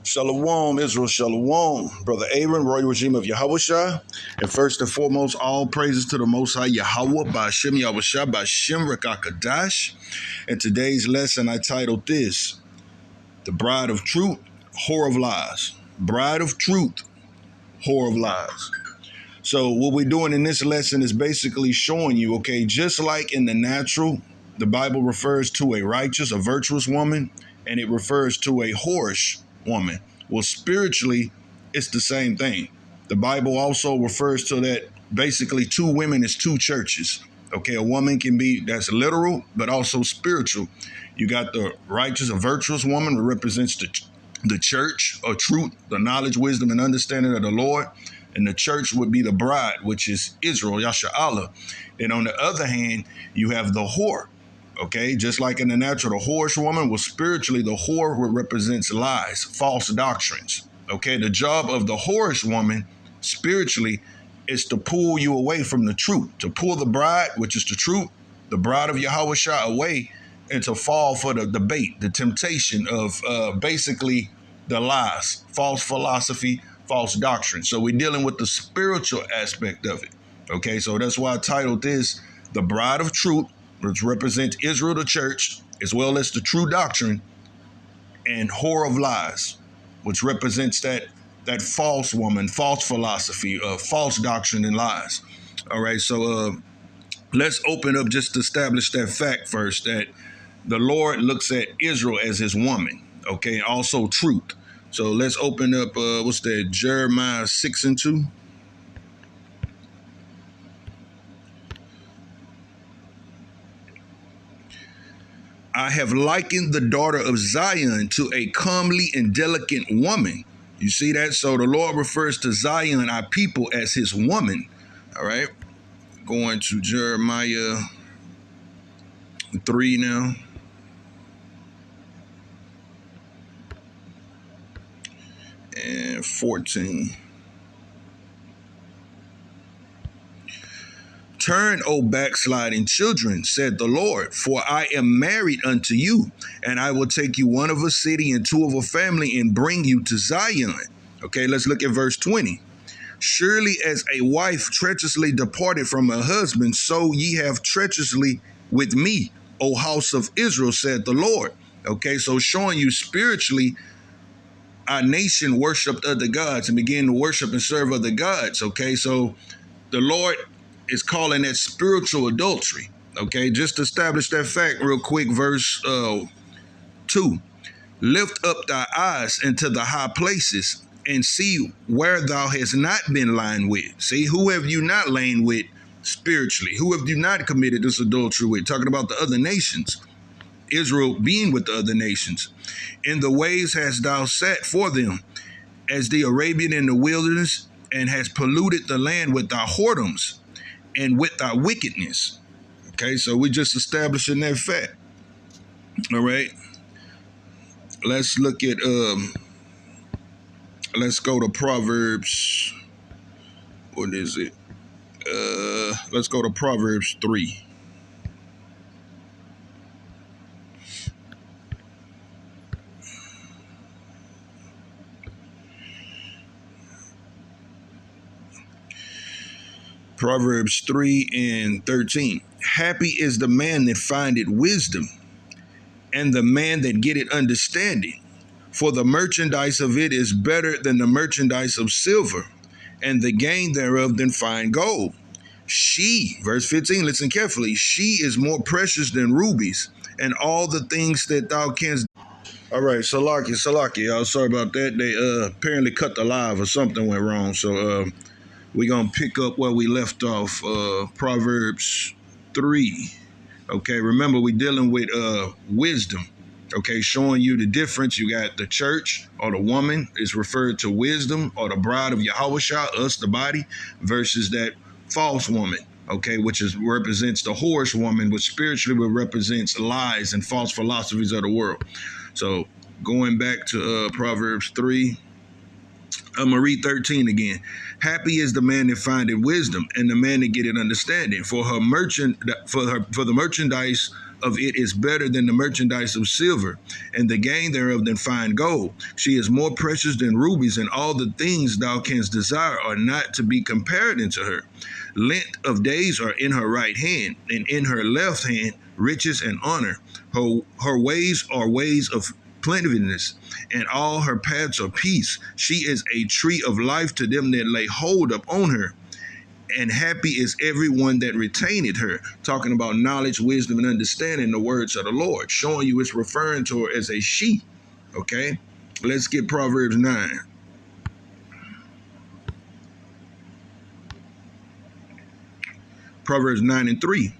Shalom, Israel, shalom. Brother Aaron, royal regime of Yahushua. And first and foremost, all praises to the Most High Yahweh, Ba'ashem Yahushua, Ba'ashem Rekakadash. And today's lesson I titled this, The Bride of Truth, Whore of Lies. Bride of Truth, Whore of Lies. So what we're doing in this lesson is basically showing you, okay, just like in the natural, the Bible refers to a righteous, a virtuous woman, and it refers to a whorish woman. Well, spiritually, it's the same thing. The Bible also refers to that basically two women is two churches. Okay, a woman can be, that's literal, but also spiritual. You got the righteous, a virtuous woman, who represents the church of truth, the knowledge, wisdom, and understanding of the Lord. And the church would be the bride, which is Israel, Yasha'Allah. And on the other hand, you have the whore. Okay, just like in the natural, the whorish woman, well, spiritually, the whore represents lies, false doctrines. Okay, the job of the whorish woman, spiritually, is to pull you away from the truth, to pull the bride, which is the truth, the bride of Yahushua, away, and to fall for the bait, the temptation of basically the lies, false philosophy, false doctrine. So we're dealing with the spiritual aspect of it. Okay, so that's why I titled this, The Bride of Truth, which represents Israel, the church, as well as the true doctrine, and whore of lies, which represents that false woman, false philosophy, false doctrine and lies. All right, so let's open up just to establish that fact first, that the Lord looks at Israel as his woman, okay, and also truth. So let's open up, what's that, Jeremiah 6:2. I have likened the daughter of Zion to a comely and delicate woman. You see that? So the Lord refers to Zion, our people, as his woman. All right. Going to Jeremiah 3 now. And 14. Turn, O backsliding children, said the Lord, for I am married unto you, and I will take you one of a city and two of a family and bring you to Zion. Okay, let's look at verse 20. Surely as a wife treacherously departed from her husband, so ye have treacherously with me, O house of Israel, said the Lord. Okay, so showing you spiritually, our nation worshiped other gods and began to worship and serve other gods. Okay, so the Lord is calling that spiritual adultery. Okay, just to establish that fact real quick, verse 2. Lift up thy eyes into the high places and see where thou hast not been lying with. See, who have you not lain with spiritually? Who have you not committed this adultery with? Talking about the other nations. Israel being with the other nations. In the ways hast thou sat for them, as the Arabian in the wilderness, and has polluted the land with thy whoredoms and with thy wickedness. Okay, so we're just establishing that fact. All right. Let's look at, let's go to Proverbs. What is it? Let's go to Proverbs 3. Proverbs 3:13. Happy is the man that findeth wisdom, and the man that getteth understanding. For the merchandise of it is better than the merchandise of silver, and the gain thereof than fine gold. She, verse 15, listen carefully, she is more precious than rubies, and all the things that thou canst. All right, Salaki, y'all, sorry about that. They apparently cut the live or something went wrong, so we're going to pick up where we left off, Proverbs 3. Okay, remember, we're dealing with wisdom. Okay, showing you the difference. You got the church or the woman is referred to wisdom, or the bride of Yahushua, us, the body, versus that false woman, okay, which represents the whorish woman, which spiritually represents lies and false philosophies of the world. So going back to Proverbs 3, I'm going to read 13 again. Happy is the man that findeth wisdom, and the man that getteth understanding. For the merchandise of it is better than the merchandise of silver, and the gain thereof than fine gold. She is more precious than rubies, and all the things thou canst desire are not to be compared unto her. Length of days are in her right hand, and in her left hand riches and honor. Her ways are ways of plenteousness, and all her paths are peace. She is a tree of life to them that lay hold upon her, and happy is everyone that retaineth her. Talking about knowledge, wisdom, and understanding the words of the Lord, showing you it's referring to her as a she. Okay, let's get Proverbs 9. Proverbs 9 and 3.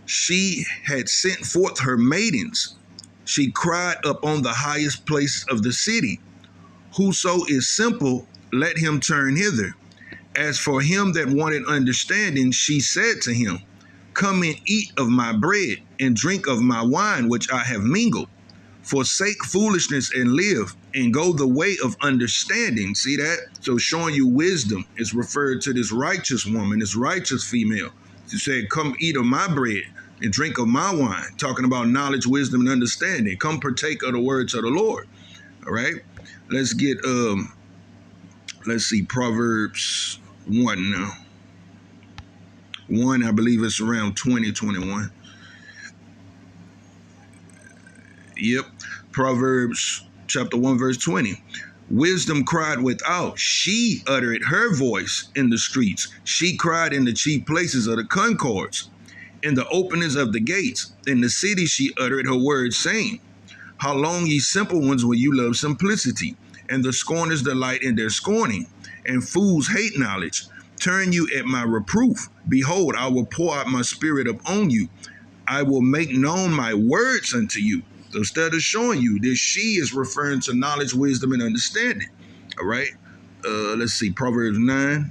She had sent forth her maidens. She cried up on the highest place of the city. Whoso is simple, let him turn hither. As for him that wanted understanding, she said to him, come and eat of my bread and drink of my wine, which I have mingled. Forsake foolishness and live, and go the way of understanding. See that? So showing you wisdom is referred to this righteous woman, this righteous female. She said, come eat of my bread and drink of my wine. Talking about knowledge, wisdom, and understanding. Come partake of the words of the Lord. All right. Let's get, let's see, Proverbs 1 now. 1, I believe it's around 20, 21. Yep. Proverbs chapter 1, verse 20. Wisdom cried without. She uttered her voice in the streets. She cried in the chief places of the concords, in the openings of the gates. In the city she uttered her words, saying, how long, ye simple ones, will you love simplicity? And the scorners delight in their scorning, and fools hate knowledge. Turn you at my reproof. Behold, I will pour out my spirit upon you. I will make known my words unto you. So instead of showing you this, she is referring to knowledge, wisdom, and understanding. All right. Let's see. Proverbs 9.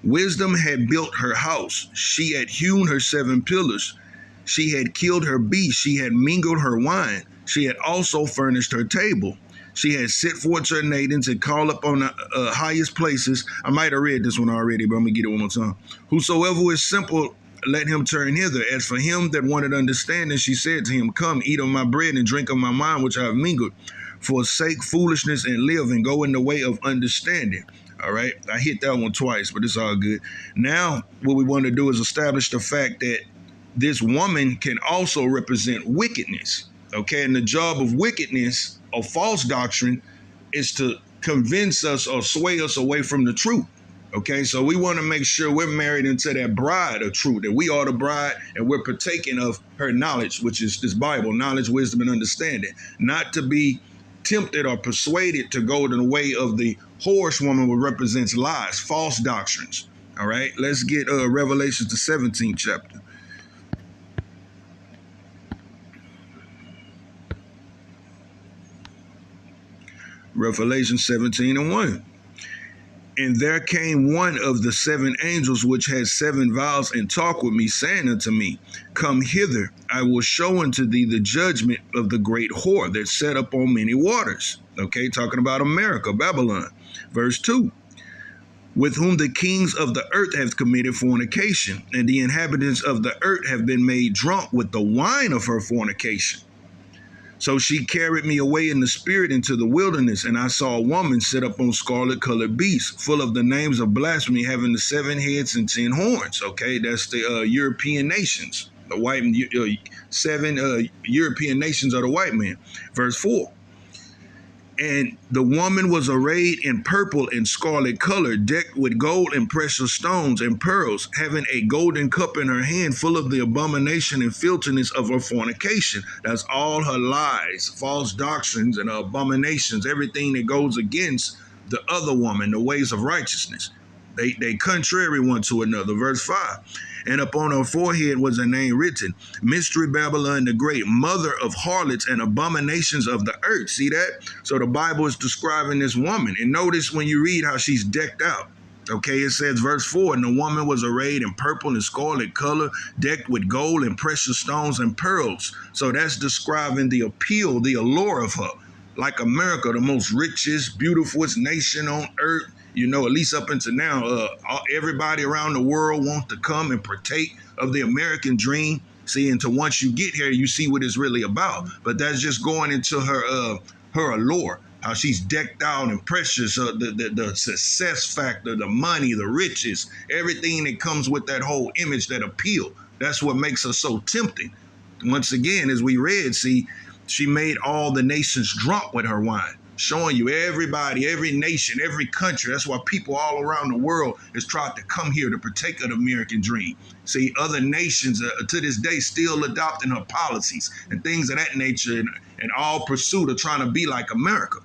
Wisdom had built her house. She had hewn her 7 pillars. She had killed her beast. She had mingled her wine. She had also furnished her table. She had set forth her maidens and called up on the highest places. I might have read this one already, but I'm going to get it one more time. Whosoever is simple, let him turn hither. As for him that wanted understanding, she said to him, come, eat of my bread and drink of my wine, which I have mingled. Forsake foolishness and live, and go in the way of understanding. All right. I hit that one twice, but it's all good. Now, what we want to do is establish the fact that this woman can also represent wickedness. Okay. And the job of wickedness or false doctrine is to convince us or sway us away from the truth. Okay. So we want to make sure we're married into that bride of truth, that we are the bride and we're partaking of her knowledge, which is this Bible, knowledge, wisdom, and understanding, not to be tempted or persuaded to go to the way of the whorish woman, which represents lies, false doctrines. All right, let's get Revelation, the 17th chapter. Revelation 17 and 1. And there came one of the 7 angels which had 7 vials, and talked with me, saying unto me, come hither, I will show unto thee the judgment of the great whore that sat up on many waters. Okay, talking about America, Babylon. Verse 2. With whom the kings of the earth have committed fornication, and the inhabitants of the earth have been made drunk with the wine of her fornication. So she carried me away in the spirit into the wilderness, and I saw a woman sit up on scarlet-colored beasts, full of the names of blasphemy, having the 7 heads and 10 horns. Okay, that's the European nations. The white 7 European nations are the white men. Verse 4. And the woman was arrayed in purple and scarlet color, decked with gold and precious stones and pearls, having a golden cup in her hand, full of the abomination and filthiness of her fornication. That's all her lies, false doctrines, and abominations, everything that goes against the other woman, the ways of righteousness. They contrary one to another. Verse 5. And upon her forehead was a name written, Mystery Babylon the Great, mother of harlots and abominations of the earth. See that? So the Bible is describing this woman. And notice when you read how she's decked out. Okay, it says verse 4, and the woman was arrayed in purple and scarlet color, decked with gold and precious stones and pearls. So that's describing the appeal, the allure of her. Like America, the most richest, beautifulest nation on earth. You know, at least up until now, everybody around the world wants to come and partake of the American dream. See, until once you get here, you see what it's really about. But that's just going into her allure, how she's decked out and precious, the success factor, the money, the riches, everything that comes with that whole image, that appeal. That's what makes her so tempting. Once again, as we read, see, she made all the nations drunk with her wine, showing you everybody, every nation, every country. That's why people all around the world has tried to come here to partake of the American dream. See, other nations to this day still adopting her policies and things of that nature, and all pursuit of trying to be like America.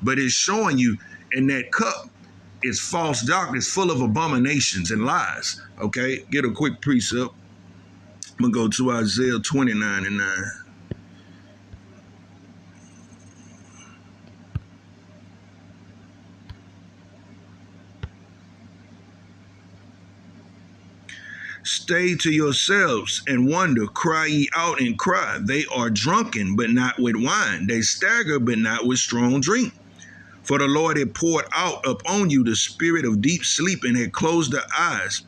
But it's showing you in that cup is false doctrine. It's full of abominations and lies. Okay, get a quick precept. I'm going to go to Isaiah 29:9. Stay to yourselves and wonder, cry ye out and cry. They are drunken, but not with wine. They stagger, but not with strong drink. For the Lord had poured out upon you the spirit of deep sleep and had closed the eyes.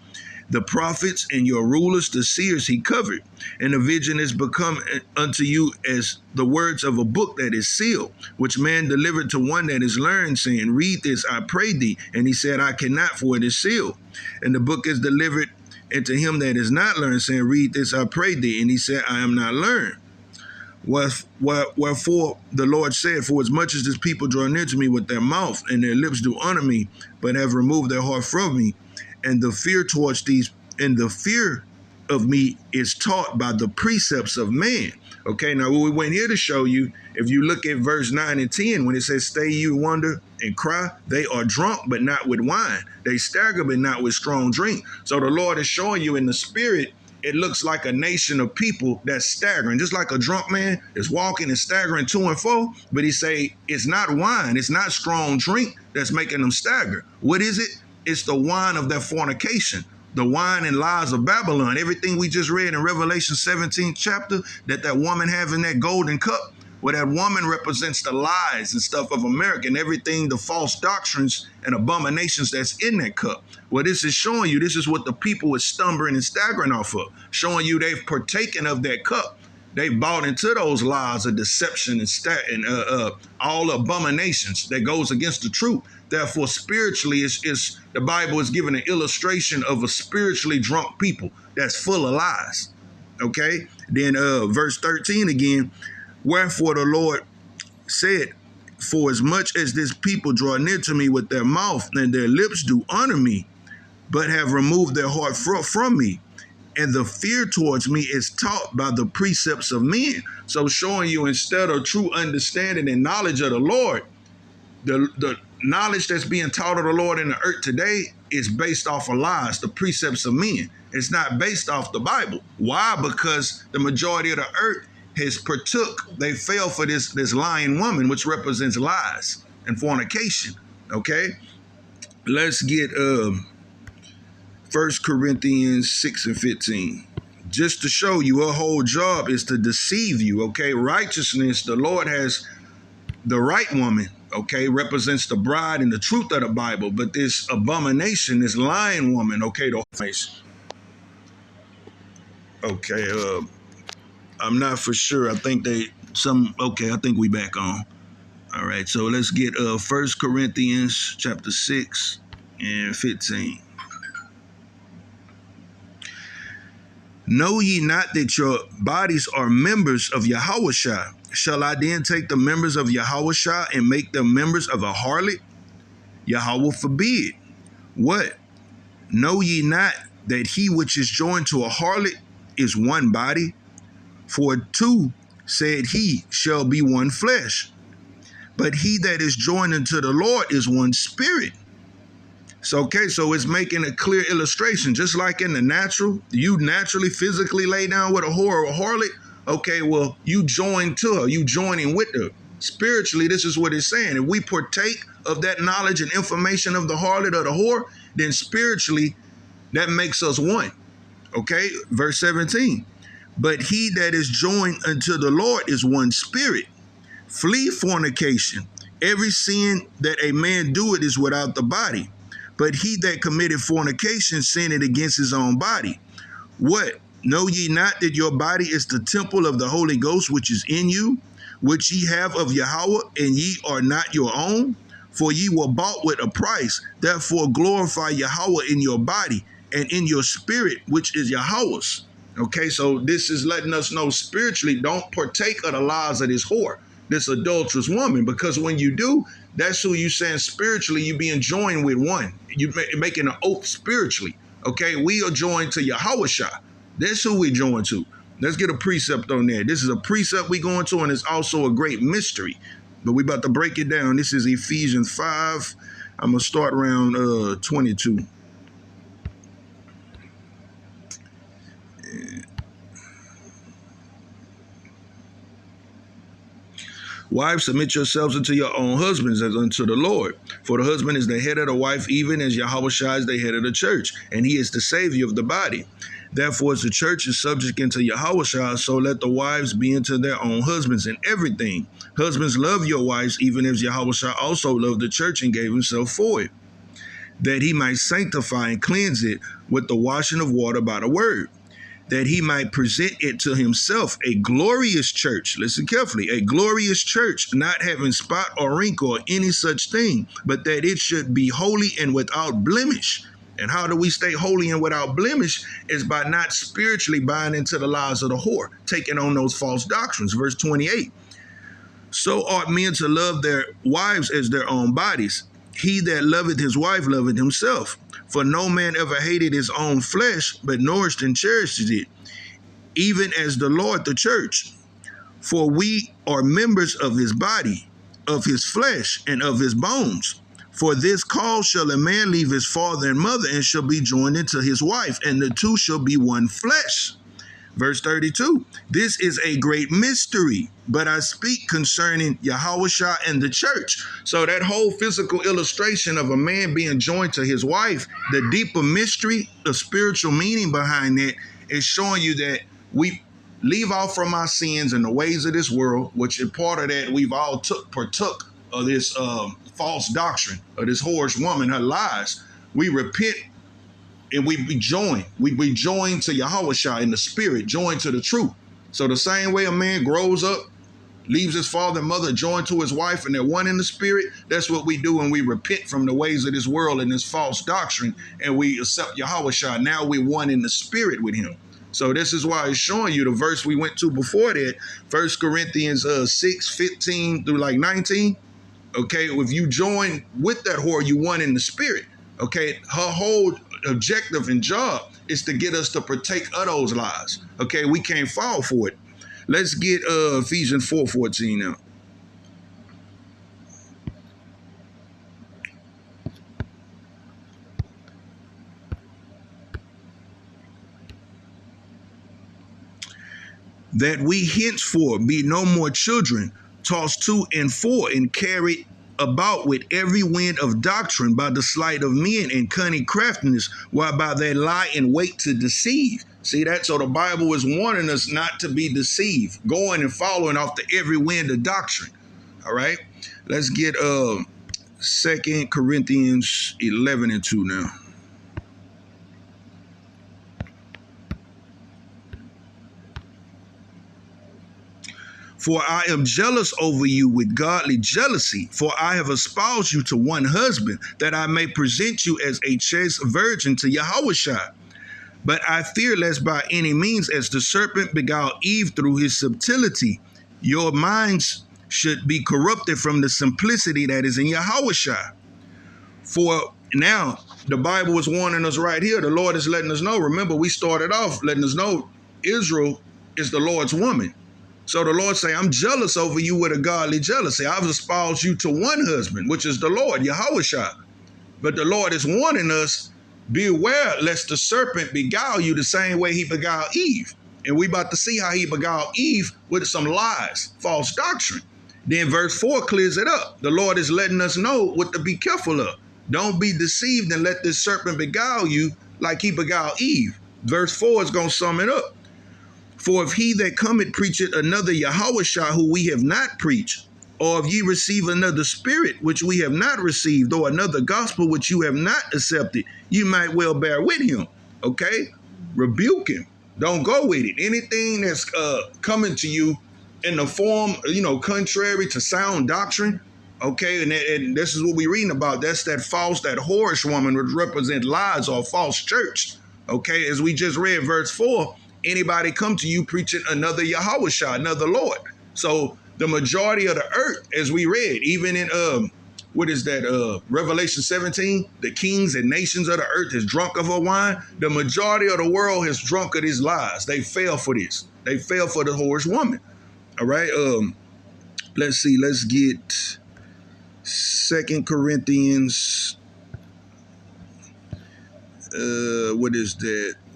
The prophets and your rulers, the seers, he covered. And the vision is become unto you as the words of a book that is sealed, which man delivered to one that is learned, saying, read this, I pray thee. And he said, I cannot, for it is sealed. And the book is delivered into him that is not learned, saying, read this, I pray thee. And he said, I am not learned. Wherefore the Lord said, for as much as this people draw near to me with their mouth, and their lips do honor me, but have removed their heart from me, and the fear towards these, and the fear of me is taught by the precepts of man. Okay, now we went here to show you, if you look at verse 9 and 10, when it says, stay you wonder and cry, they are drunk, but not with wine. They stagger, but not with strong drink. So the Lord is showing you in the spirit, it looks like a nation of people that's staggering, just like a drunk man is walking and staggering to and fro. But he say, it's not wine, it's not strong drink that's making them stagger. What is it? It's the wine of their fornication, the wine and lies of Babylon. Everything we just read in Revelation 17 chapter, that woman having that golden cup, where that woman represents the lies and stuff of America and everything, the false doctrines and abominations that's in that cup. Well, this is showing you, this is what the people is stumbling and staggering off of, showing you they've partaken of that cup. They bought into those lies of deception and all abominations that goes against the truth. Therefore, spiritually, it's the Bible is giving an illustration of a spiritually drunk people that's full of lies. Okay, then verse 13 again. Wherefore the Lord said, for as much as this people draw near to me with their mouth, and their lips do honor me, but have removed their heart from me, and the fear towards me is taught by the precepts of men. So showing you, instead of true understanding and knowledge of the Lord, the knowledge that's being taught of the Lord in the earth today is based off of lies, the precepts of men. It's not based off the Bible. Why? Because the majority of the earth has partook, they fell for this lying woman, which represents lies and fornication. Okay, let's get 1 Corinthians 6 and 15. Just to show you, her whole job is to deceive you. Okay, righteousness, the Lord has the right woman, okay, represents the bride and the truth of the Bible. But this abomination, this lying woman, okay, the face. Okay, I'm not for sure. I think I think we back on. All right, so let's get 1 Corinthians chapter 6 and 15. Know ye not that your bodies are members of Yahushua? Shall I then take the members of Yahushua and make them members of a harlot? Yahweh forbid. What? Know ye not that he which is joined to a harlot is one body? For two, said he, shall be one flesh. But he that is joined unto the Lord is one spirit. So, okay, so it's making a clear illustration. Just like in the natural, you naturally, physically lay down with a whore or a harlot. Okay, well, you join to her, you joining with her. Spiritually, this is what it's saying. If we partake of that knowledge and information of the harlot or the whore, then spiritually, that makes us one. Okay, verse 17. But he that is joined unto the Lord is one spirit. Flee fornication. Every sin that a man doeth is without the body. But he that committed fornication sinned against his own body. What? Know ye not that your body is the temple of the Holy Ghost which is in you, which ye have of Yahweh, and ye are not your own? For ye were bought with a price. Therefore glorify Yahweh in your body and in your spirit, which is Yahweh's. Okay, so this is letting us know spiritually, don't partake of the lies of this whore, this adulterous woman, because when you do, that's who you saying spiritually you being joined with one. You're making an oath spiritually. Okay, we are joined to Yahushua. That's who we joined to. Let's get a precept on that. This is a precept we going to, and it's also a great mystery. But we about to break it down. This is Ephesians 5. I'm going to start around 22. Wives, submit yourselves unto your own husbands as unto the Lord. For the husband is the head of the wife, even as Yahushua is the head of the church, and he is the Savior of the body. Therefore, as the church is subject unto Yahushua, so let the wives be unto their own husbands in everything. Husbands, love your wives, even as Yahushua also loved the church and gave himself for it, that he might sanctify and cleanse it with the washing of water by the word, that he might present it to himself a glorious church. Listen carefully, a glorious church, not having spot or wrinkle or any such thing, but that it should be holy and without blemish. And how do we stay holy and without blemish? Is by not spiritually buying into the lies of the whore, taking on those false doctrines. Verse 28. So ought men to love their wives as their own bodies. He that loveth his wife loveth himself. For no man ever hated his own flesh, but nourished and cherished it, even as the Lord the church. For we are members of his body, of his flesh, and of his bones. For this cause shall a man leave his father and mother, and shall be joined into his wife, and the two shall be one flesh. Verse 32, this is a great mystery, but I speak concerning Yahushua and the church. So that whole physical illustration of a man being joined to his wife, the deeper mystery, the spiritual meaning behind that is showing you that we leave off from our sins and the ways of this world, which is part of that we've all partook of this false doctrine of this whorish woman, her lies. We repent and we be joined. We be joined to Yahushua in the spirit, joined to the truth. So the same way a man grows up, leaves his father and mother, joined to his wife, and they're one in the spirit, that's what we do when we repent from the ways of this world and this false doctrine, and we accept Yahushua. Now we're one in the spirit with him. So this is why it's showing you the verse we went to before that, 1 Corinthians 6, 15 through like 19. Okay, if you join with that whore, you one in the spirit. Okay, her whole objective and job is to get us to partake of those lies. Okay, we can't fall for it. Let's get Ephesians 4:14 now. That we henceforth be no more children, tossed to and fro and carried about with every wind of doctrine by the sleight of men and cunning craftiness, whereby they lie in wait to deceive. See that? So the Bible is warning us not to be deceived, going and following off the every wind of doctrine. All right, let's get 2 Corinthians 11:2 now. For I am jealous over you with godly jealousy, for I have espoused you to one husband, that I may present you as a chaste virgin to Yahushua. But I fear lest by any means, as the serpent beguiled Eve through his subtlety, your minds should be corrupted from the simplicity that is in Yahushua. For now, the Bible is warning us right here. The Lord is letting us know. Remember, we started off letting us know Israel is the Lord's woman. So the Lord say, I'm jealous over you with a godly jealousy. I've espoused you to one husband, which is the Lord, Yahushua. But the Lord is warning us, beware lest the serpent beguile you the same way he beguiled Eve. And we about to see how he beguiled Eve with some lies, false doctrine. Then verse 4 clears it up. The Lord is letting us know what to be careful of. Don't be deceived and let this serpent beguile you like he beguiled Eve. Verse 4 is going to sum it up. For if he that cometh preacheth another Yahushua who we have not preached, Or if ye receive another spirit, which we have not received, or another gospel, which you have not accepted, you might well bear with him. Okay? Rebuke him. Don't go with it. Anything that's coming to you in the form, contrary to sound doctrine, okay? And this is what we're reading about. That's that whorish woman, which represent lies or false church. Okay? As we just read verse 4, anybody come to you preaching another Yahushua, another Lord. So the majority of the earth, as we read, even in Revelation 17, the kings and nations of the earth is drunk of her wine. The majority of the world has drunk of these lies. They fell for this. They fell for the whorish woman. All right. Let's see. Let's get 2 Corinthians.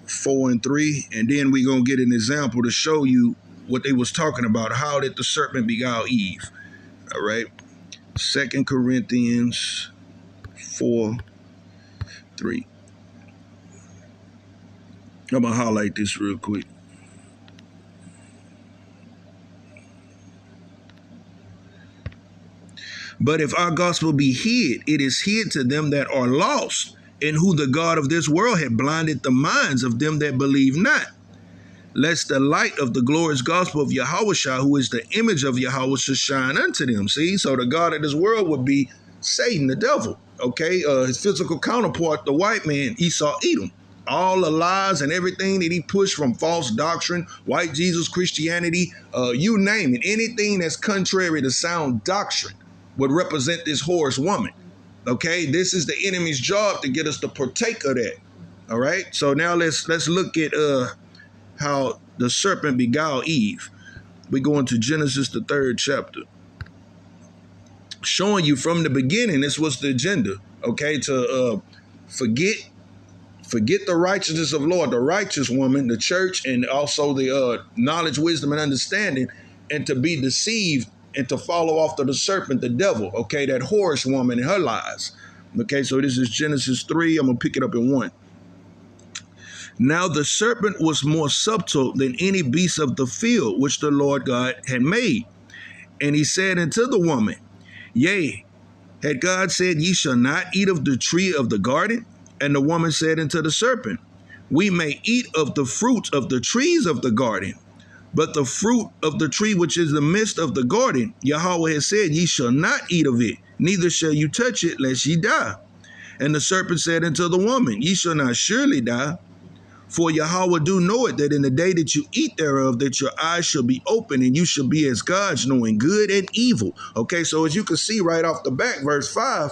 4 and 3, and then we're gonna get an example to show you what they was talking about. How did the serpent beguile Eve? All right. 2 Corinthians 4:3. I'm going to highlight this real quick. But if our gospel be hid, it is hid to them that are lost, in who the God of this world had blinded the minds of them that believe not, lest the light of the glorious gospel of Yahushua, who is the image of Yahushua, shine unto them. See, so the God of this world would be Satan, the devil. Okay, his physical counterpart, the white man, Esau, Edom. All the lies and everything that he pushed from false doctrine, white Jesus, Christianity, you name it, anything that's contrary to sound doctrine would represent this whorish woman. Okay, this is the enemy's job to get us to partake of that. All right, so now let's look at how the serpent beguiled Eve. We go into Genesis, the 3rd chapter, showing you from the beginning this was the agenda. Okay, to forget the righteousness of Lord, the righteous woman, the church, and also the knowledge, wisdom, and understanding, and to be deceived and to follow after the serpent, the devil. Okay, that whorish woman and her lies. Okay, so this is Genesis 3. I'm gonna pick it up in 1. Now the serpent was more subtle than any beast of the field which the Lord God had made. And he said unto the woman, Yea, had God said, Ye shall not eat of the tree of the garden? And the woman said unto the serpent, We may eat of the fruits of the trees of the garden, but the fruit of the tree which is the midst of the garden, Yahweh has said, Ye shall not eat of it, neither shall you touch it, lest ye die. And the serpent said unto the woman, Ye shall not surely die. For Yahweh do know it, that in the day that you eat thereof, that your eyes shall be open, and you shall be as gods, knowing good and evil. Okay, so as you can see right off the back, verse 5,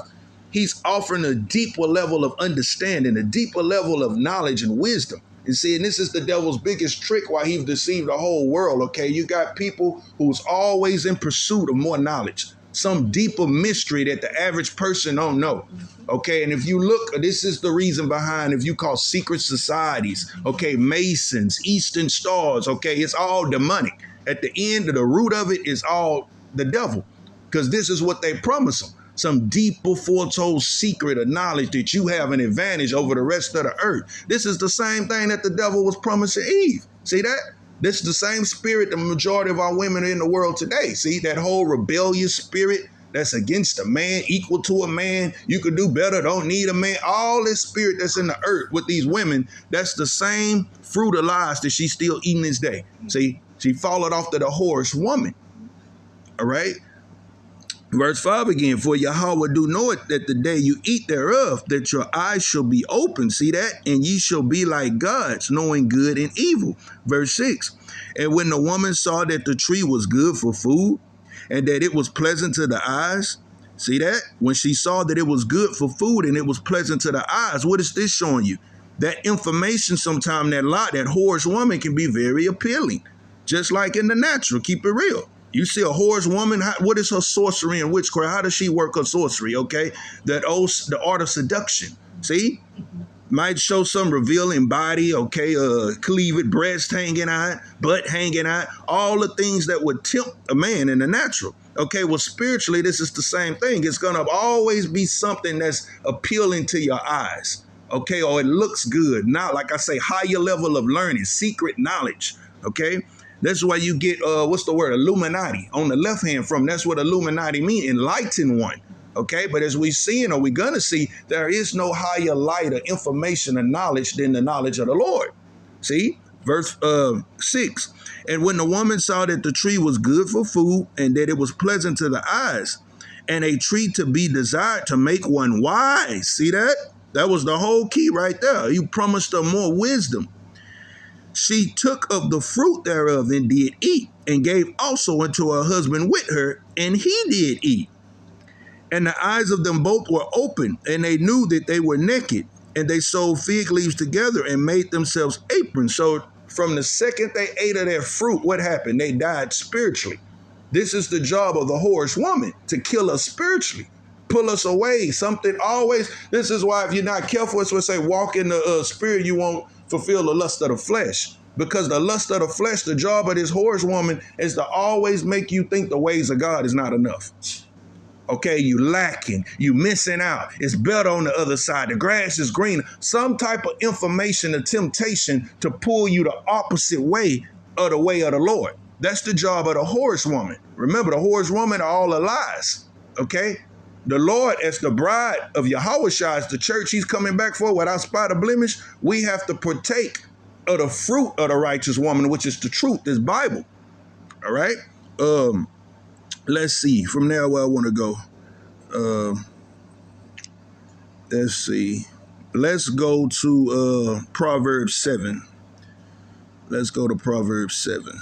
he's offering a deeper level of understanding, a deeper level of knowledge and wisdom. And see, and this is the devil's biggest trick why he's deceived the whole world. Okay, you got people who's always in pursuit of more knowledge, some deeper mystery that the average person don't know. Okay, and if you look, this is the reason behind, if you call secret societies, okay, Masons, Eastern Stars, okay, it's all demonic. At the end of the root of it is all the devil, because this is what they promise them. Some deeper foretold secret of knowledge that you have an advantage over the rest of the earth. This is the same thing that the devil was promising Eve. See that? This is the same spirit the majority of our women in the world today. See, that whole rebellious spirit that's against a man, equal to a man, you could do better, don't need a man. All this spirit that's in the earth with these women, that's the same fruit of lies that she's still eating this day. See, she followed after the whorish woman. All right. Verse 5 again, for Yahweh do know it, that the day you eat thereof, that your eyes shall be open, see that? And ye shall be like gods, knowing good and evil. Verse 6, and when the woman saw that the tree was good for food, and that it was pleasant to the eyes, see that? When she saw that it was good for food and it was pleasant to the eyes, what is this showing you? That information sometimes, that whorish woman can be very appealing, just like in the natural, keep it real. You see a whorish woman, what is her sorcery and witchcraft? How does she work her sorcery, okay? The art of seduction, see? Might show some revealing body, okay? Cleavage, breast hanging out, butt hanging out, all the things that would tempt a man in the natural. Okay, well, spiritually, this is the same thing. It's going to always be something that's appealing to your eyes, okay? Or it looks good. Now, like I say, higher level of learning, secret knowledge, okay? That's why you get, what's the word, Illuminati on the left hand from. That's what Illuminati mean, enlightened one. Okay, but as we see, or we're going to see, there is no higher light of information and knowledge than the knowledge of the Lord. See, verse 6. And when the woman saw that the tree was good for food and that it was pleasant to the eyes and a tree to be desired to make one wise. See that? That was the whole key right there. He promised her more wisdom. She took of the fruit thereof and did eat, and gave also unto her husband with her, and he did eat. And the eyes of them both were open, and they knew that they were naked, and they sewed fig leaves together and made themselves aprons. So from the second they ate of their fruit, what happened? They died spiritually. This is the job of the whorish woman, to kill us spiritually, pull us away. Something always, this is why if you're not careful, it's what say walk in the spirit, you won't fulfill the lust of the flesh. Because the lust of the flesh, the job of this whorish woman is to always make you think the ways of God is not enough. Okay, you lacking, you missing out. It's better on the other side. The grass is greener. Some type of information, a temptation to pull you the opposite way of the Lord. That's the job of the whorish woman. Remember, the whorish woman are all the lies. Okay, the Lord, as the bride of Yahushua, as the church he's coming back for without spot or blemish, we have to partake of the fruit of the righteous woman, which is the truth, this Bible. All right. Let's see from there where I want to go. Let's see. Let's go to Proverbs 7. Let's go to Proverbs 7.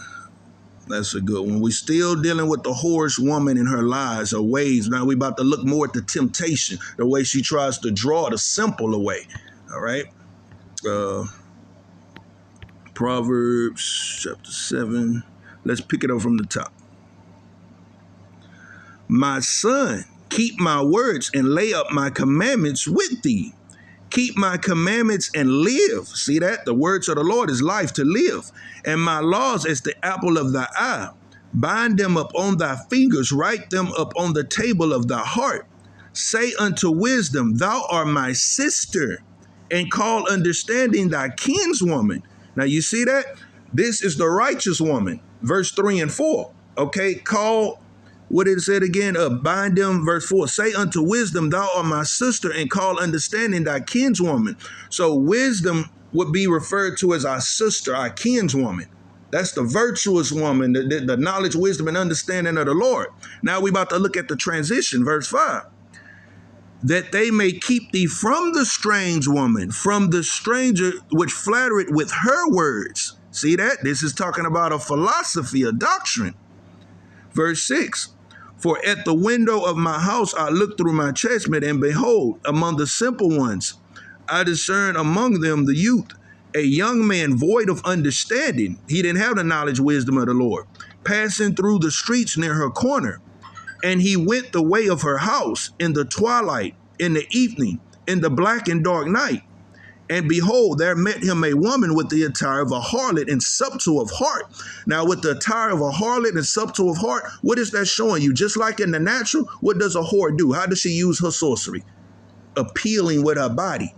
That's a good one. We're still dealing with the whorish woman and her lies, her ways. Now we're about to look more at the temptation, the way she tries to draw the simple away. All right. Proverbs chapter 7. Let's pick it up from the top. My son, keep my words and lay up my commandments with thee. Keep my commandments and live. See that? The words of the Lord is life, to live. And my laws as the apple of thy eye. Bind them up on thy fingers, write them up on the table of thy heart. Say unto wisdom, thou art my sister, and call understanding thy kinswoman. Now you see that? This is the righteous woman. Verse 3 and 4. Okay, call, what it said again? Bind them, verse 4. Say unto wisdom, thou art my sister, and call understanding thy kinswoman. So wisdom would be referred to as our sister, our kinswoman. That's the virtuous woman, the knowledge, wisdom, and understanding of the Lord. Now we're about to look at the transition, verse 5. That they may keep thee from the strange woman, from the stranger which flattereth with her words. See that? This is talking about a philosophy, a doctrine. Verse 6. For at the window of my house I looked through my chessmen, and behold, among the simple ones, I discerned among them the youth, a young man void of understanding. He didn't have the knowledge, wisdom of the Lord, passing through the streets near her corner. And he went the way of her house in the twilight, in the evening, in the black and dark night. And behold, there met him a woman with the attire of a harlot and subtle of heart. Now, with the attire of a harlot and subtle of heart, what is that showing you? Just like in the natural, what does a whore do? How does she use her sorcery? Appealing with her body.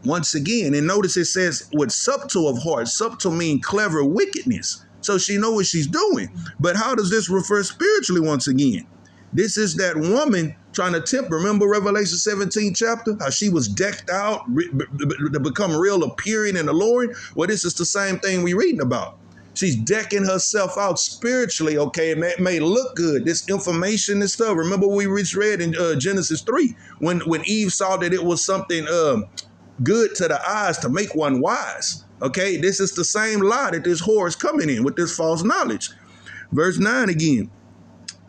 Once again, and notice it says with subtle of heart. Subtle means clever wickedness. So she knows what she's doing. But how does this refer spiritually once again? This is that woman trying to tempt. Remember Revelation 17 chapter, how she was decked out to become real appearing and alluring? Well, this is the same thing we're reading about. She's decking herself out spiritually, okay? It may look good, this information and stuff. Remember we read in Genesis 3, when Eve saw that it was something good to the eyes to make one wise, okay? This is the same lie that this whore is coming in with this false knowledge. Verse 9 again.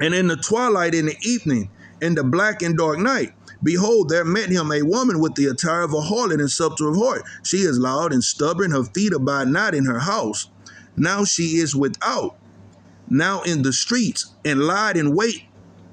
And in the twilight, in the evening, in the black and dark night, behold, there met him a woman with the attire of a harlot and subtle of heart. She is loud and stubborn. Her feet abide not in her house. Now she is without, now in the streets, and lied in wait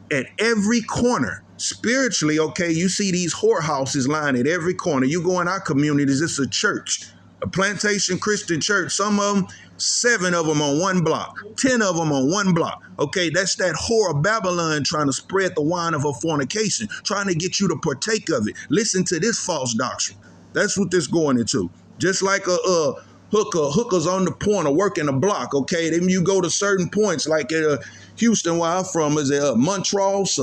at every corner. Spiritually, okay, you see these whorehouses lying at every corner. You go in our communities, it's a church, a plantation Christian church. Some of them, 7 of them on one block, 10 of them on one block. Okay, that's that whore of Babylon trying to spread the wine of her fornication, trying to get you to partake of it. Listen to this false doctrine. That's what this going into. Just like a hookers on the point of working the block. Okay, then you go to certain points like Houston, where I'm from, is Montrose,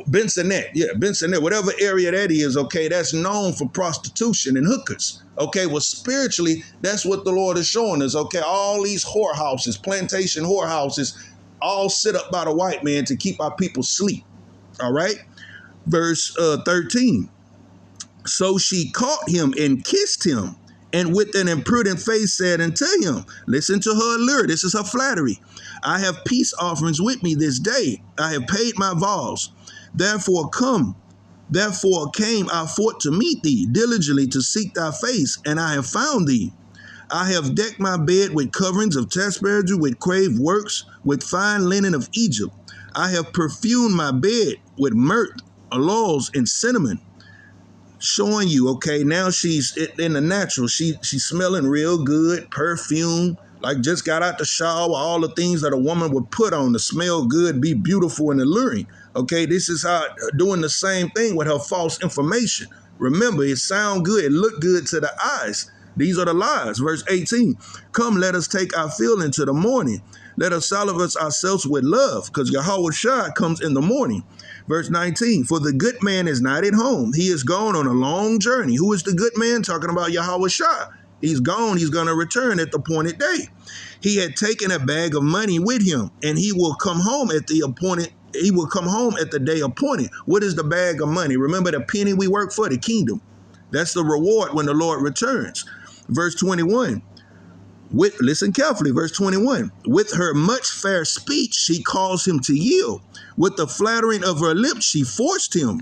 Bensonet, Bensonet, whatever area that is, okay, that's known for prostitution and hookers. Okay, well, spiritually, that's what the Lord is showing us. Okay, all these whorehouses, plantation whorehouses, all set up by the white man to keep our people asleep. All right, verse 13. So she caught him and kissed him, and with an imprudent face said unto him, listen to her allure, this is her flattery. I have peace offerings with me this day. I have paid my vows. Therefore came I forth to meet thee, diligently to seek thy face, and I have found thee. I have decked my bed with coverings of tapestry, with carved works, with fine linen of Egypt. I have perfumed my bed with myrrh, aloes, and cinnamon. Showing you, okay, now she's in the natural. She's smelling real good, perfume, like just got out the shower, all the things that a woman would put on to smell good, be beautiful and alluring. Okay, this is how doing the same thing with her false information. Remember, it sound good, it look good to the eyes. These are the lies. Verse 18, come, let us take our fill into the morning. Let us salivate ourselves with love, because Yahushua comes in the morning. Verse 19, for the good man is not at home. He is gone on a long journey. Who is the good man? Talking about Yahushua. He's gone. He's going to return at the appointed day. He had taken a bag of money with him, and he will come home at the appointed. He will come home at the day appointed. What is the bag of money? Remember the penny we work for, the kingdom. That's the reward when the Lord returns. Verse 21. Listen carefully, verse 21. With her much fair speech, she caused him to yield. With the flattering of her lips, she forced him.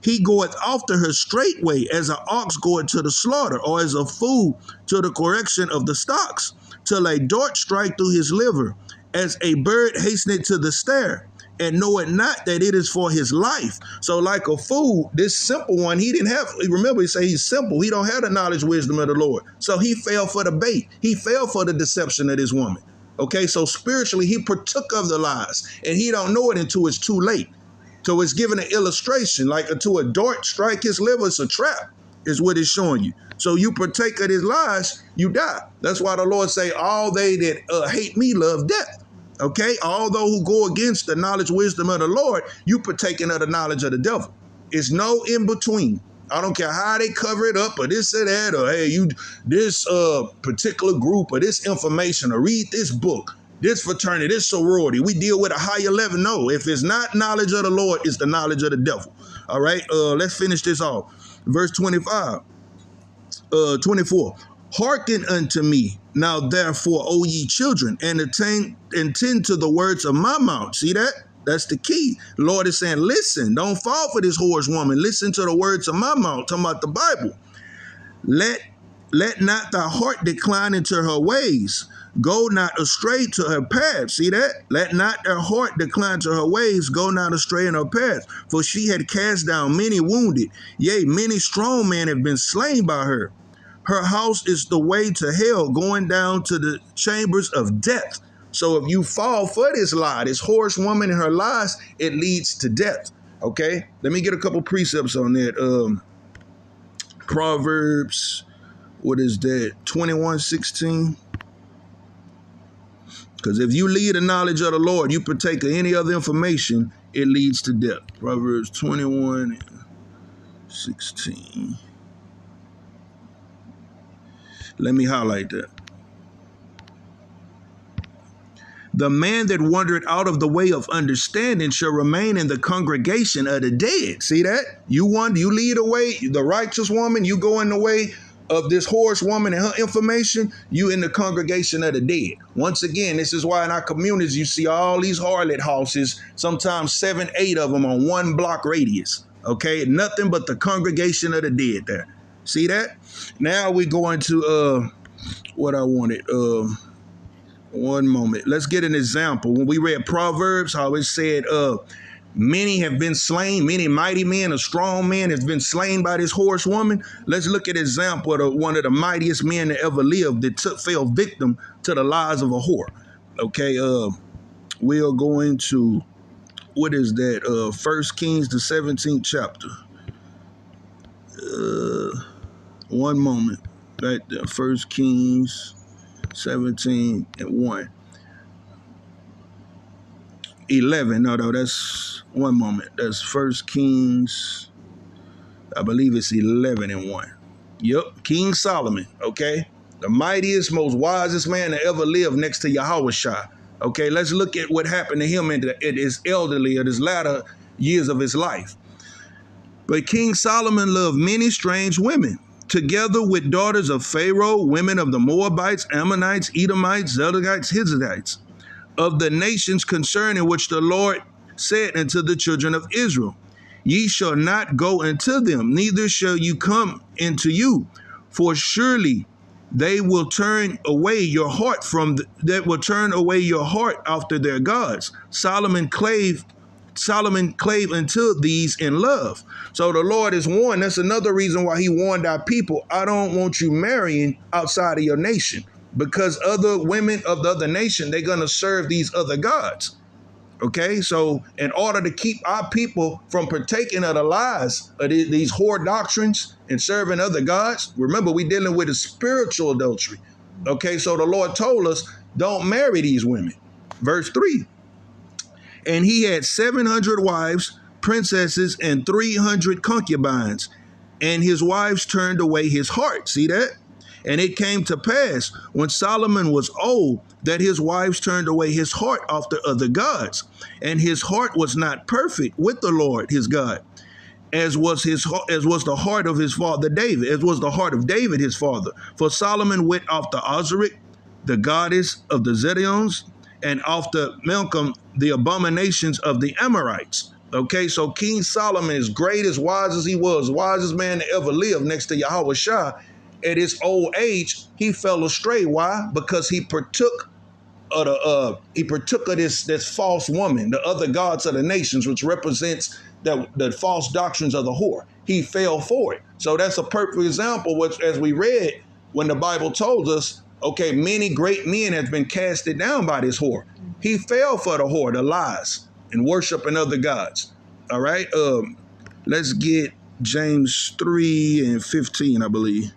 He goeth after her straightway, as an ox goeth to the slaughter, or as a fool to the correction of the stocks, till a dart strike through his liver, as a bird hasteneth to the stair, and knoweth not that it is for his life. So like a fool, this simple one, he didn't have, remember he say he's simple. He don't have the knowledge, wisdom of the Lord. So he fell for the bait. He fell for the deception of this woman. Okay, so spiritually, he partook of the lies, and he don't know it until it's too late. So it's given an illustration, like until a dart strike his liver, it's a trap, is what it's showing you. So you partake of his lies, you die. That's why the Lord say, all they that hate me love death. Okay, although who go against the knowledge, wisdom of the Lord, you partaking of the knowledge of the devil. It's no in between. I don't care how they cover it up or this or that, or hey, this particular group or this information, or read this book, this fraternity, this sorority. We deal with a higher level. No, if it's not knowledge of the Lord, it's the knowledge of the devil. All right, let's finish this off. Verse 24. Hearken unto me now, therefore, O ye children, and attend to the words of my mouth. See that? That's the key. The Lord is saying, listen, don't fall for this whorish woman. Listen to the words of my mouth. Talking about the Bible. Let not thy heart decline into her ways. Go not astray to her path. See that? Let not her heart decline to her ways. Go not astray in her path. For she had cast down many wounded. Yea, many strong men have been slain by her. Her house is the way to hell, going down to the chambers of death. So if you fall for this lie, this whorish woman and her lies, it leads to death. Okay? Let me get a couple precepts on that. Proverbs, what is that? 21:16. Because if you lead the knowledge of the Lord, you partake of any other information, it leads to death. Proverbs 21:16. Let me highlight that. The man that wandered out of the way of understanding shall remain in the congregation of the dead. See that? You lead away, the righteous woman, you go in the way of this whorish woman and her information, you in the congregation of the dead. Once again, this is why in our communities you see all these harlot houses, sometimes 7, 8 of them on 1 block radius. Okay, nothing but the congregation of the dead there. See that? Now we go into what I wanted. One moment. Let's get an example. When we read Proverbs, how it said, many have been slain, many mighty men, a strong man has been slain by this whorish woman. Let's look at an example of one of the mightiest men that ever lived that fell victim to the lies of a whore. Okay, we are going to, what is that? 1 Kings, the 17th chapter. One moment. Right there. 1 Kings 17 and 1. 11. No, that's one moment. That's 1 Kings, I believe it's 11 and 1. Yep, King Solomon, okay? The mightiest, most wisest man that ever lived next to Yahushua. Okay, let's look at what happened to him in his elderly, or his latter years of his life. But King Solomon loved many strange women, together with daughters of Pharaoh, women of the Moabites, Ammonites, Edomites, Zidonites, Hittites, of the nations concerning which the Lord said unto the children of Israel, ye shall not go into them, neither shall you come into you, for surely they will turn away your heart after their gods. Solomon clave unto these in love. So the Lord is warned. That's another reason why he warned our people. I don't want you marrying outside of your nation, because other women of the other nation, they're going to serve these other gods. Okay, so in order to keep our people from partaking of the lies of these whore doctrines and serving other gods, remember, we're dealing with a spiritual adultery. Okay, so the Lord told us, don't marry these women. Verse 3. And he had 700 wives, princesses, and 300 concubines, and his wives turned away his heart. See that? And it came to pass, when Solomon was old, that his wives turned away his heart after other gods, and his heart was not perfect with the Lord his God, as was the heart of his father David, as was the heart of David his father. For Solomon went after Azareth, the goddess of the Zidonians, and after Milcom, the abominations of the Amorites. Okay, so King Solomon, as great, as wise as he was, wisest man that ever lived next to Yahushua, at his old age, he fell astray. Why? Because he partook of this false woman, the other gods of the nations, which represents the false doctrines of the whore. He fell for it. So that's a perfect example, which, as we read, when the Bible told us, okay, many great men have been casted down by this whore. He fell for the whore, the lies, and worshiping other gods. All right. Let's get James 3 and 15, I believe.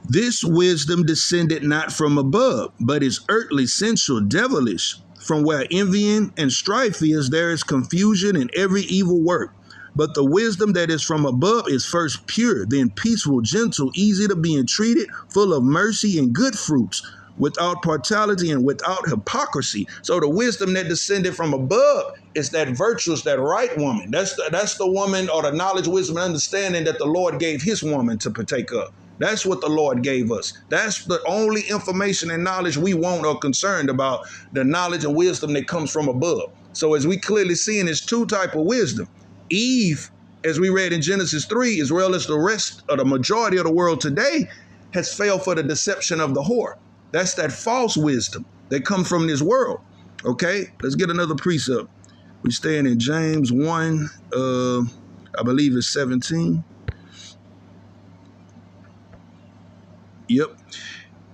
This wisdom descended not from above, but is earthly, sensual, devilish. From where envying and strife is, there is confusion in every evil work. But the wisdom that is from above is first pure, then peaceful, gentle, easy to be entreated, full of mercy and good fruits, without partiality and without hypocrisy. So the wisdom that descended from above is that virtuous, that right woman. That's the woman, or the knowledge, wisdom, and understanding that the Lord gave his woman to partake of. That's what the Lord gave us. That's the only information and knowledge we want or concerned about, the knowledge and wisdom that comes from above. So as we clearly see, there's two types of wisdom. Eve, as we read in Genesis 3, as well as the rest of the majority of the world today, has fell for the deception of the whore. That's that false wisdom that comes from this world. Okay, let's get another precept. We're staying in James 1, I believe it's 17. Yep.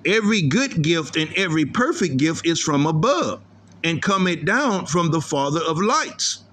Every good gift and every perfect gift is from above, and cometh down from the Father of lights,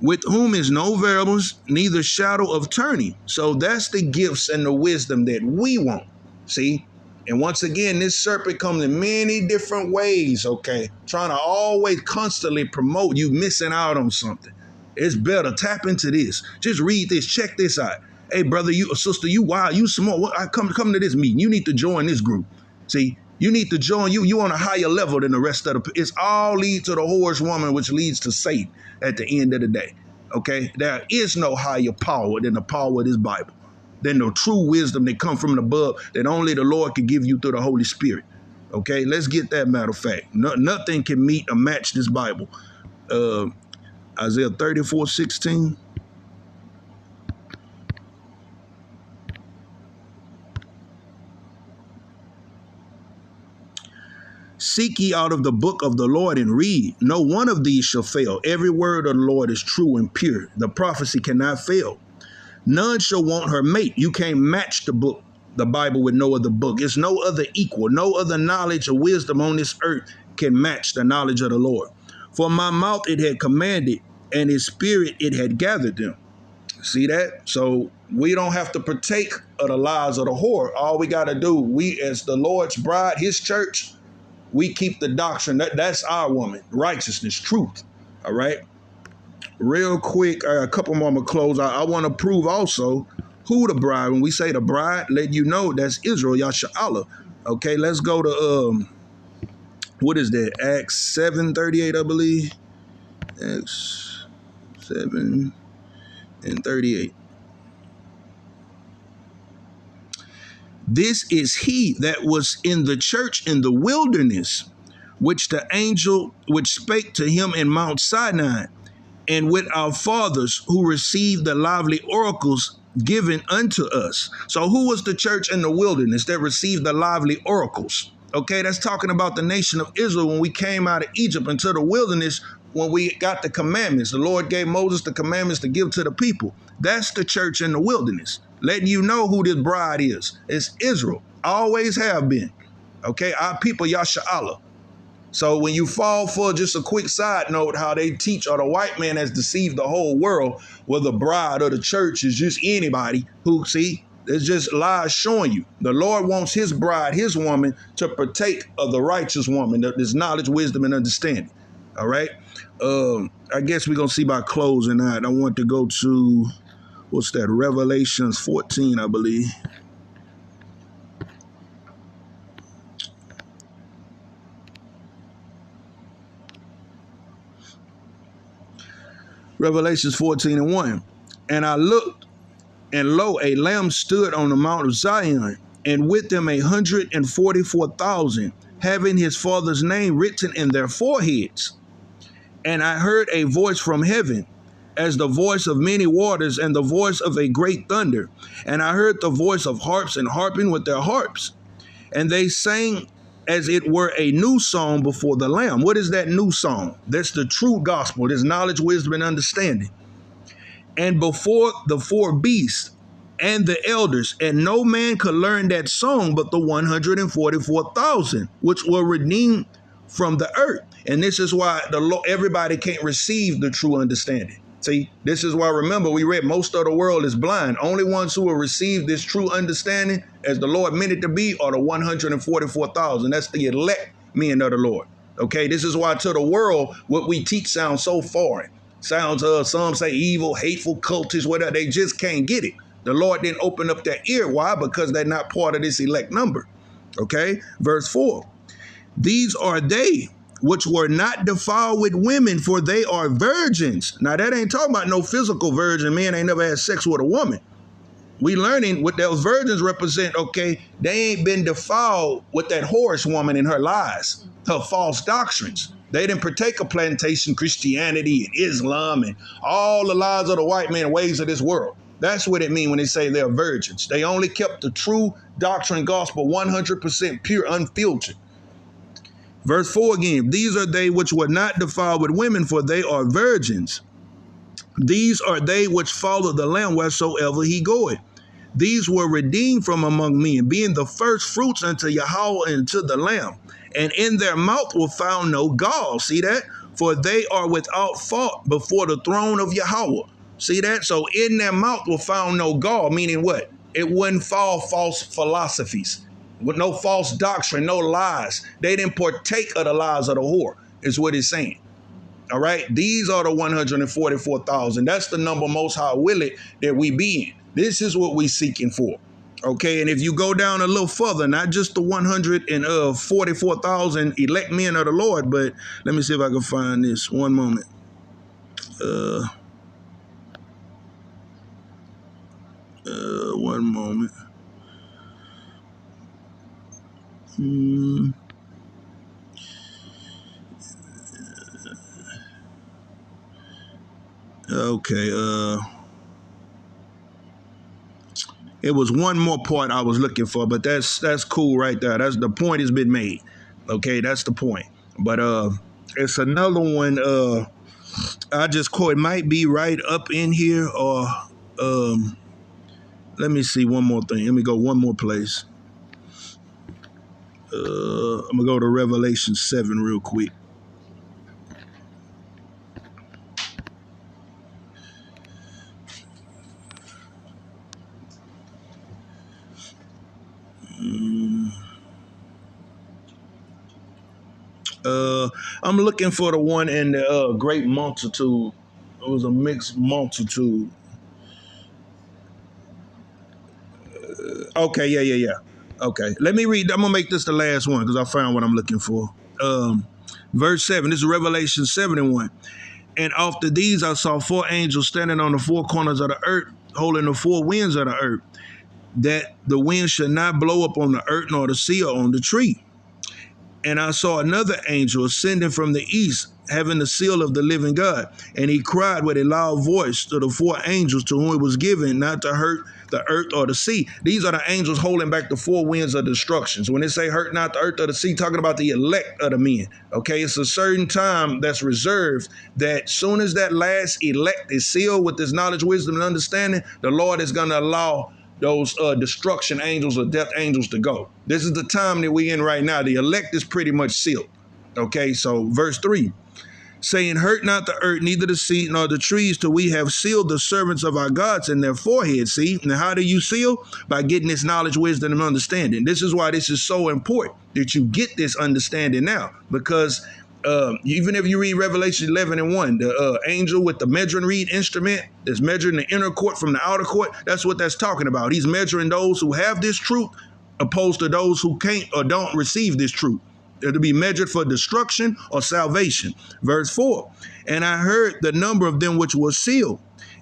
with whom is no variables, neither shadow of turning. So that's the gifts and the wisdom that we want. See? And once again, this serpent comes in many different ways, okay? Trying to always constantly promote you missing out on something. It's better. Tap into this. Just read this. Check this out. Hey, brother, you sister, you wild, you smart. I come to this meeting. You need to join this group. See, you need to join. You on a higher level than the rest of the. It's all lead to the whore's woman, which leads to Satan at the end of the day. Okay, there is no higher power than the power of this Bible, than the true wisdom that come from above that only the Lord can give you through the Holy Spirit. Okay, let's get that matter of fact. Nothing can meet or match this Bible. Isaiah 34:16. Seek ye out of the book of the Lord and read. No one of these shall fail. Every word of the Lord is true and pure. The prophecy cannot fail. None shall want her mate. You can't match the book the Bible with no other book. It's no other equal. No other knowledge or wisdom on this earth can match the knowledge of the Lord. For my mouth it had commanded, and his spirit it had gathered them. See that? So we don't have to partake of the lies of the whore. All we got to do, we as the Lord's bride, his church, we keep the doctrine. That's our woman. Righteousness, truth. All right? Real quick, a couple more I'm going to close. I want to prove also who the bride. When we say the bride, let you know that's Israel, Yasha'Allah. Okay, let's go to, what is that? Acts 7:38, I believe. Acts 7:38. This is he that was in the church in the wilderness, which the angel which spake to him in Mount Sinai, and with our fathers who received the lively oracles given unto us. So who was the church in the wilderness that received the lively oracles? Okay, that's talking about the nation of Israel when we came out of Egypt into the wilderness, when we got the commandments. The Lord gave Moses the commandments to give to the people. That's the church in the wilderness, letting you know who this bride is. It's Israel, always have been. Okay, our people, Yasha'Allah. So when you fall for, just a quick side note, how they teach, or the white man has deceived the whole world, well, the bride of the church is just anybody who, see, it's just lies showing you. The Lord wants his bride, his woman, to partake of the righteous woman, this knowledge, wisdom, and understanding. All right. I guess we're going to see by closing that. I want to go to, what's that? Revelations 14, I believe. Revelations 14:1. And I looked, and lo, a lamb stood on the mount of Zion, and with them 144,000, having his father's name written in their foreheads. And I heard a voice from heaven, as the voice of many waters, and the voice of a great thunder. And I heard the voice of harps and harping with their harps. And they sang as it were a new song before the Lamb. What is that new song? That's the true gospel. There's knowledge, wisdom, and understanding. And before the four beasts and the elders, and no man could learn that song but the 144,000, which were redeemed from the earth. And this is why everybody can't receive the true understanding. See, this is why, remember, we read most of the world is blind. Only ones who will receive this true understanding as the Lord meant it to be are the 144,000. That's the elect men of the Lord. Okay, this is why to the world, what we teach sounds so foreign. Sounds, some say evil, hateful, cultish, whatever. They just can't get it. The Lord didn't open up their ear. Why? Because they're not part of this elect number. Okay, verse 4. These are they which were not defiled with women, for they are virgins. Now, that ain't talking about no physical virgin. Men ain't never had sex with a woman. We learning what those virgins represent, okay? They ain't been defiled with that whorish woman and her lies, her false doctrines. They didn't partake of plantation Christianity and Islam and all the lies of the white man ways of this world. That's what it means when they say they're virgins. They only kept the true doctrine gospel 100% pure, unfiltered. Verse 4 again, these are they which were not defiled with women, for they are virgins. These are they which follow the Lamb wheresoever he goeth. These were redeemed from among men, being the first fruits unto Yahweh and to the Lamb. And in their mouth were found no gall. See that? For they are without fault before the throne of Yahweh. See that? So in their mouth were found no gall, meaning what? It wouldn't fall false philosophies. With no false doctrine, no lies. They didn't partake of the lies of the whore, is what it's saying. All right? These are the 144,000. That's the number most high will it that we be in. This is what we seeking for. Okay, and if you go down a little further, not just the 144,000 elect men of the Lord, but let me see if I can find this. One moment. One moment. Okay, it was one more part I was looking for, but that's cool right there. That's the point has been made. Okay, that's the point. But it's another one. I just quote. It might be right up in here, or Let me see one more thing. Let me go one more place. I'm going to go to Revelation 7 real quick. I'm looking for the one in the great multitude. It was a mixed multitude. Okay, yeah. Okay, let me read. I'm going to make this the last one because I found what I'm looking for. Verse 7, this is Revelation 7:1. And after these I saw 4 angels standing on the 4 corners of the earth, holding the 4 winds of the earth, that the wind should not blow up on the earth, nor the sea, or on the tree. And I saw another angel ascending from the east, having the seal of the living God. And he cried with a loud voice to the 4 angels to whom it was given not to hurt the earth or the sea. These are the angels holding back the 4 winds of destruction. So when they say hurt not the earth or the sea, talking about the elect of the men. Okay, it's a certain time that's reserved that soon as that last elect is sealed with this knowledge, wisdom, and understanding, the Lord is going to allow those destruction angels or death angels to go. This is the time that we're in right now. The elect is pretty much sealed. Okay, so verse 3, saying, hurt not the earth, neither the sea, nor the trees, till we have sealed the servants of our gods in their foreheads. See, now how do you seal? By getting this knowledge, wisdom, and understanding. This is why this is so important that you get this understanding now, because even if you read Revelation 11:1, the angel with the measuring reed instrument that's measuring the inner court from the outer court, that's what that's talking about. He's measuring those who have this truth opposed to those who can't or don't receive this truth. They're to be measured for destruction or salvation. Verse 4, and I heard the number of them which were sealed,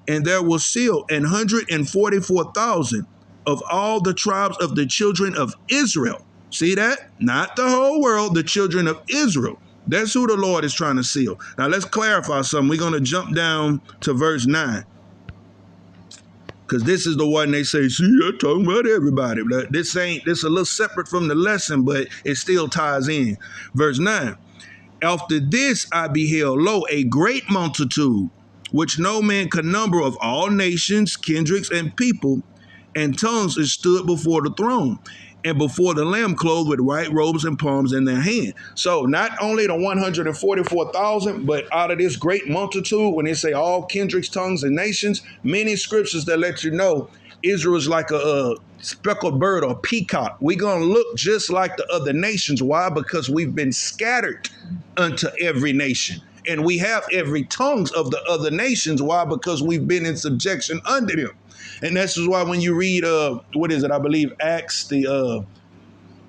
and there was sealed 144,000 of all the tribes of the children of Israel. See that? Not the whole world, the children of Israel. That's who the Lord is trying to seal. Now let's clarify something. We're going to jump down to verse 9. Because this is the one they say, see, I'm talking about everybody. This a little separate from the lesson, but it still ties in. Verse 9. After this I beheld, lo, a great multitude, which no man could number, of all nations, kindreds, and people, and tongues, is stood before the throne, and before the Lamb, clothed with white robes and palms in their hand. So not only the 144,000, but out of this great multitude, when they say all kindreds, tongues, and nations, many scriptures that let you know Israel is like a speckled bird or peacock. We're going to look just like the other nations. Why? Because we've been scattered unto every nation. And we have every tongues of the other nations. Why? Because we've been in subjection under them. And this is why when you read, I believe Acts, the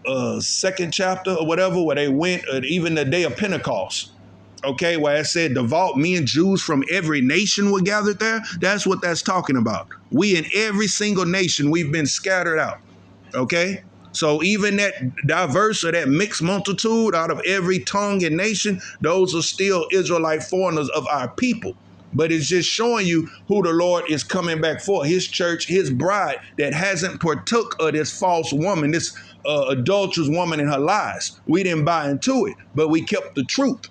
2nd chapter or whatever, where they went, even the day of Pentecost, okay, where it said devout men, Jews from every nation were gathered there. That's what that's talking about. We in every single nation, we've been scattered out, okay? So even that diverse or that mixed multitude out of every tongue and nation, those are still Israelite foreigners of our people. But it's just showing you who the Lord is coming back for, his church, his bride that hasn't partook of this false woman, this adulterous woman and her lies. We didn't buy into it, but we kept the truth.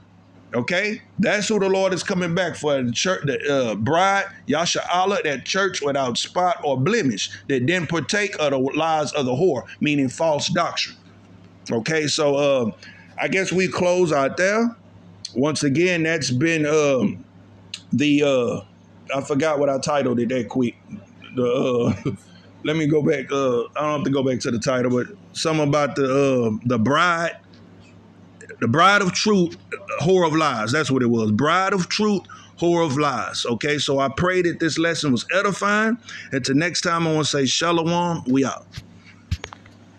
Okay, that's who the Lord is coming back for, the church, the bride, Yasha'Allah, that church without spot or blemish, that didn't partake of the lies of the whore, meaning false doctrine. Okay, so I guess we close out there. Once again, that's been I forgot what I titled it that quick. Let me go back. I don't have to go back to the title, but something about the bride of truth, whore of lies. That's what it was. Bride of truth, whore of lies. Okay, so I pray that this lesson was edifying. Until next time, I want to say shalom. We out.